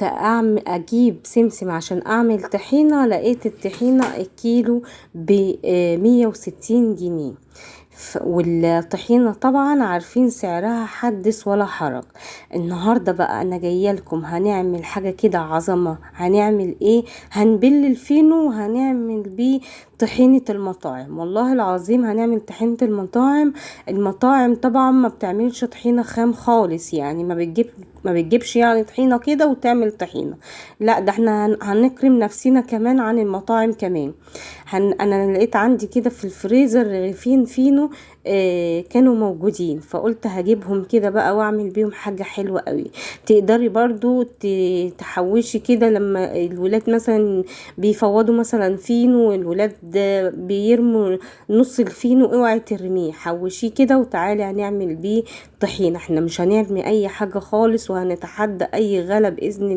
اجيب سمسم عشان اعمل طحينة، لقيت الطحينة الكيلو ب160 جنيه. والطحينة طبعا عارفين سعرها حدث ولا حرج. النهاردة بقى انا جايه لكم هنعمل حاجة كده عظمة. هنعمل ايه؟ هنبل الفينو وهنعمل بيه طحينة المطاعم. والله العظيم هنعمل طحينة المطاعم. المطاعم طبعا ما بتعملش طحينة خام خالص، يعني ما بتجيبش يعني طحينة كده وتعمل طحينة. لا، ده احنا هنكرم نفسنا كمان عن المطاعم كمان. انا لقيت عندي كده في الفريزر رغيفين فينو كانوا موجودين، فقلت هجيبهم كده بقى واعمل بيهم حاجة حلوة قوي. تقدري برضو تحوشي كده لما الولاد مثلا بيفوضوا مثلا فينو، الولاد بيرموا نص الفينو، اوعي ترميه، حوشيه كده وتعالي هنعمل بيه طحينة. احنا مش هنرمي اي حاجة خالص، وهنتحدى اي غلا بإذن الله.